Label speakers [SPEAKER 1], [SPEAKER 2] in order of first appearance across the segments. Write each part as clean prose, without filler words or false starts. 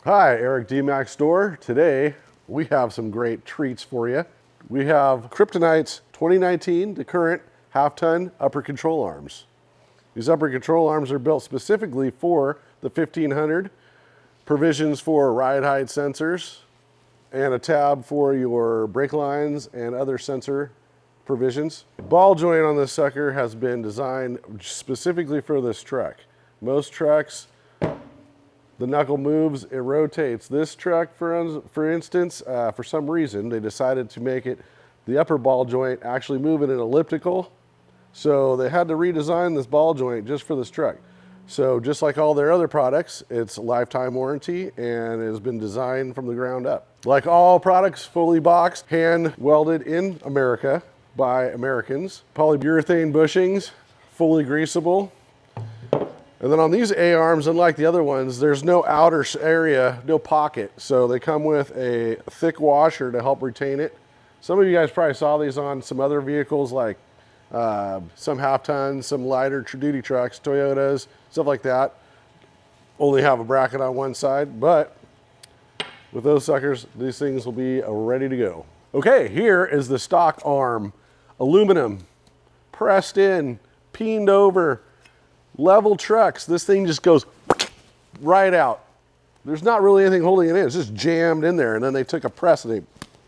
[SPEAKER 1] Hi, Eric D-Mac Store. Today we have some great treats for you. We have Kryptonite's 2019 to current half-ton upper control arms. These upper control arms are built specifically for the 1500, provisions for ride height sensors, and a tab for your brake lines and other sensor provisions. Ball joint on this sucker has been designed specifically for this truck. Most trucks, the knuckle moves, it rotates. This truck, for instance, for some reason, they decided to make it the upper ball joint actually move in an elliptical. So they had to redesign this ball joint just for this truck. So just like all their other products, it's a lifetime warranty and it has been designed from the ground up. Like all products, fully boxed, hand welded in America by Americans. Polyurethane bushings, fully greasable. And then on these A-arms, unlike the other ones, there's no outer area, no pocket. So they come with a thick washer to help retain it. Some of you guys probably saw these on some other vehicles like some half-tons, some lighter duty trucks, Toyotas, stuff like that. Only have a bracket on one side, but with those suckers, these things will be ready to go. Okay, here is the stock arm. Aluminum, pressed in, peened over, level trucks. This thing just goes right out. There's not really anything holding it in. It's just jammed in there. And then they took a press and they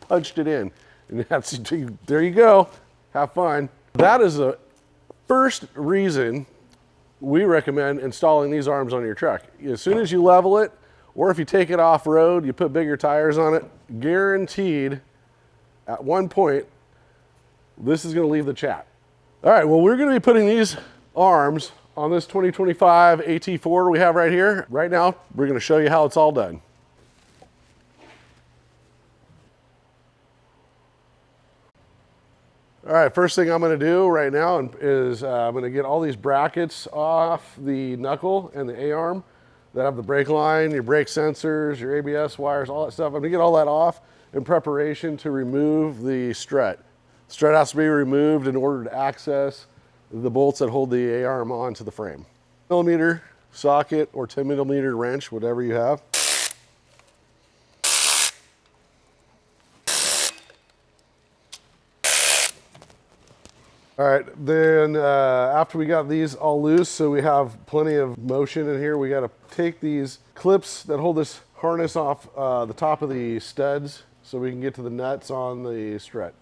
[SPEAKER 1] punched it in. And that's, there you go. Have fun. That is the first reason we recommend installing these arms on your truck. As soon as you level it, or if you take it off road, you put bigger tires on it, guaranteed at one point, this is going to leave the chat. All right, well, we're going to be putting these arms on this 2025 AT4 we have right here. Right now, we're going to show you how it's all done. All right, first thing I'm going to do right now is I'm going to get all these brackets off the knuckle and the A-arm that have the brake line, your brake sensors, your ABS wires, all that stuff. I'm going to get all that off in preparation to remove the strut. The strut has to be removed in order to access the bolts that hold the A-arm onto the frame. Millimeter socket or 10 millimeter wrench, whatever you have. All right, then after we got these all loose, so we have plenty of motion in here, we got to take these clips that hold this harness off the top of the studs so we can get to the nuts on the strut.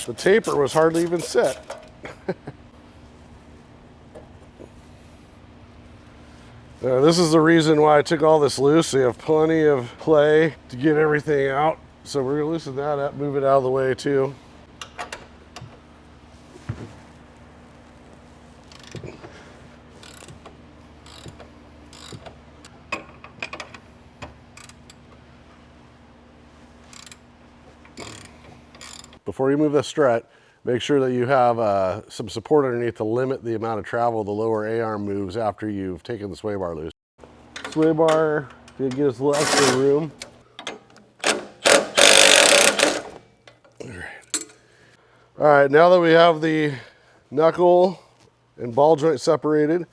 [SPEAKER 1] The taper was hardly even set. This is the reason why I took all this loose, so you have plenty of play to get everything out. So we're gonna loosen that up, move it out of the way too. Before you move the strut, make sure that you have some support underneath to limit the amount of travel the lower A-arm moves after you've taken the sway bar loose. Sway bar, to get us a little extra room. All right, now that we have the knuckle and ball joint separated,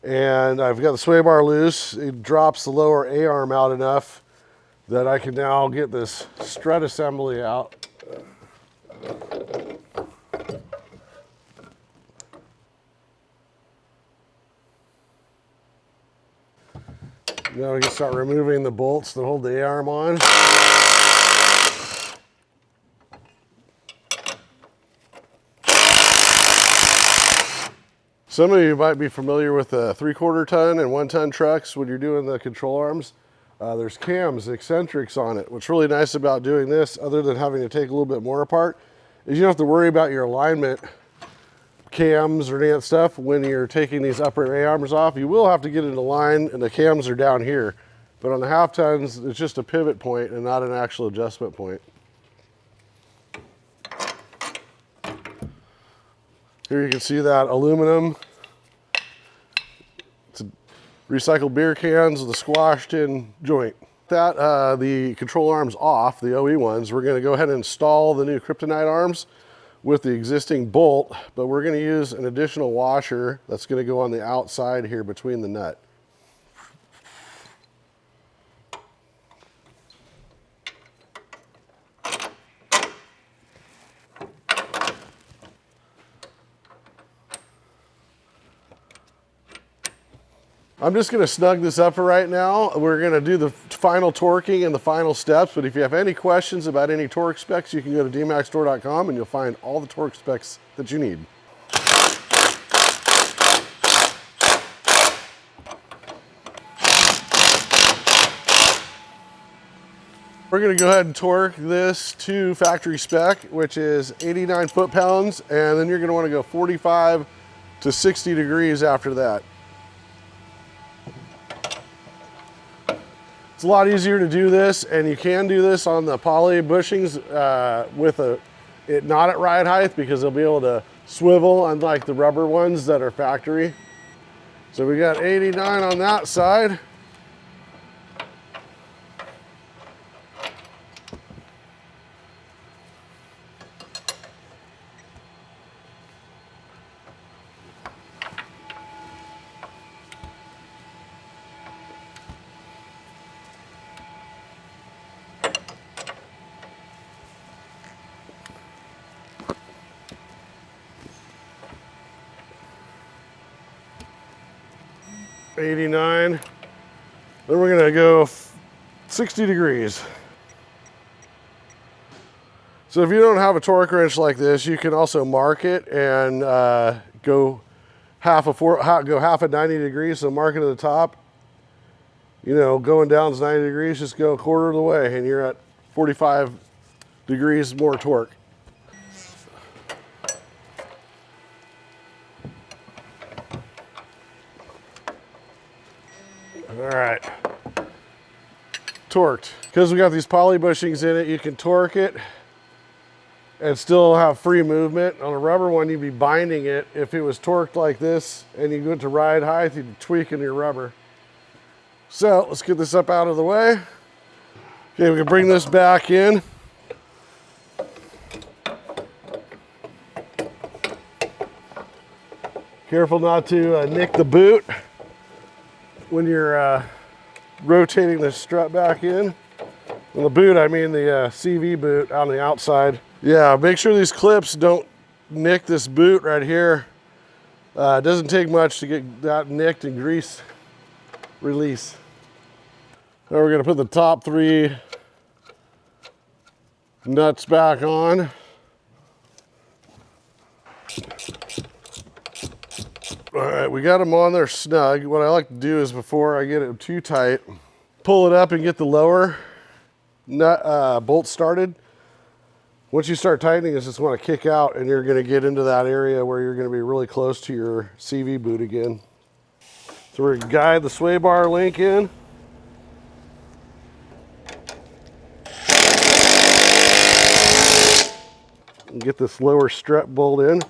[SPEAKER 1] and I've got the sway bar loose, it drops the lower A-arm out enough that I can now get this strut assembly out. Now we can start removing the bolts that hold the A-arm on. Some of you might be familiar with the 3/4 ton and 1 ton trucks when you're doing the control arms. There's cams, eccentrics on it. What's really nice about doing this, other than having to take a little bit more apart, is you don't have to worry about your alignment cams or any of that stuff when you're taking these upper A-arms off. You will have to get it into line, and the cams are down here. But on the half tons, it's just a pivot point and not an actual adjustment point. Here you can see that aluminum. It's a recycled beer cans with a squashed in joint. That the control arms off, the OE ones, we're gonna go ahead and install the new Kryptonite arms with the existing bolt, but we're gonna use an additional washer that's gonna go on the outside here between the nut. I'm just gonna snug this up for right now. We're gonna do the final torquing and the final steps, but if you have any questions about any torque specs, you can go to dmaxstore.com and you'll find all the torque specs that you need. We're gonna go ahead and torque this to factory spec, which is 89 foot-pounds, and then you're gonna wanna go 45 to 60 degrees after that. It's a lot easier to do this, and you can do this on the poly bushings with it not at ride height, because they'll be able to swivel, unlike the rubber ones that are factory. So we got 89 on that side. $89. Then we're gonna go 60 degrees. So if you don't have a torque wrench like this, you can also mark it and go half a 90 degrees. So mark it at the top. You know, going down is 90 degrees, just go a quarter of the way and you're at 45 degrees more torque. All right, torqued. Because we got these poly bushings in it, you can torque it and still have free movement. On a rubber one, you'd be binding it. If it was torqued like this and you went to ride height, you'd be tweaking your rubber. So let's get this up out of the way. Okay, we can bring this back in. Careful not to nick the boot when you're rotating the strut back in. And the boot, I mean the CV boot on the outside. Yeah, make sure these clips don't nick this boot right here. It doesn't take much to get that nicked and grease release. Now we're gonna put the top 3 nuts back on. All right, we got them on there snug. What I like to do is, before I get it too tight, pull it up and get the lower nut bolt started. Once you start tightening, it's just want to kick out, and you're going to get into that area where you're going to be really close to your CV boot again. So we're going to guide the sway bar link in. And get this lower strut bolt in.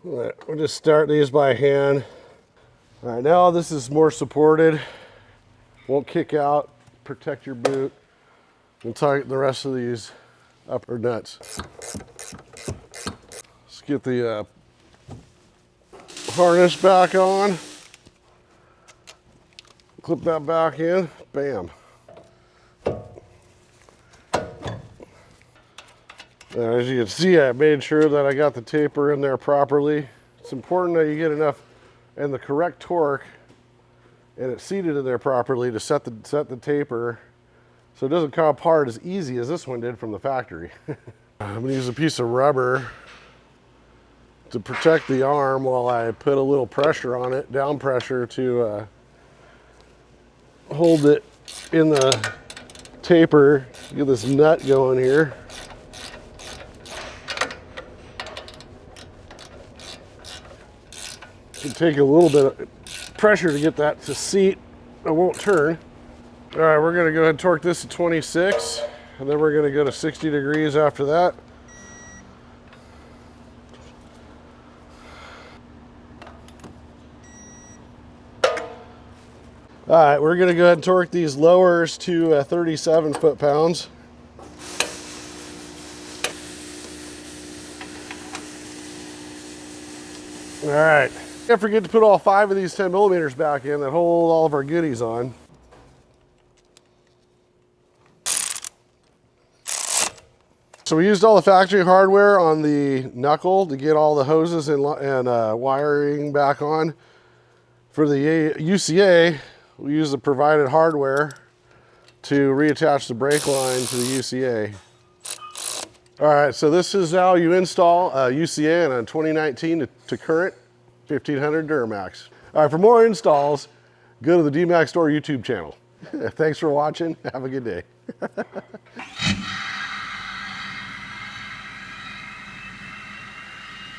[SPEAKER 1] All right, we'll just start these by hand. All right, now this is more supported. Won't kick out, protect your boot. We'll tighten the rest of these upper nuts. Let's get the harness back on. Clip that back in, bam. As you can see, I made sure that I got the taper in there properly. It's important that you get enough and the correct torque and it's seated in there properly to set the taper so it doesn't come apart as easy as this one did from the factory. I'm gonna use a piece of rubber to protect the arm while I put a little pressure on it, down pressure to hold it in the taper. Get this nut going here. Can take a little bit of pressure to get that to seat. It won't turn. All right, we're gonna go ahead and torque this to 26, and then we're gonna go to 60 degrees after that. All right, we're gonna go ahead and torque these lowers to 37 foot-pounds. All right, don't forget to put all 5 of these 10 millimeters back in that hold all of our goodies on. So we used all the factory hardware on the knuckle to get all the hoses and wiring back on. For the UCA, we use the provided hardware to reattach the brake line to the UCA. All right, so this is how you install a UCA in a 2019 to current 1500 Duramax. All right, for more installs, go to the DMAX Store YouTube channel. Thanks for watching. Have a good day.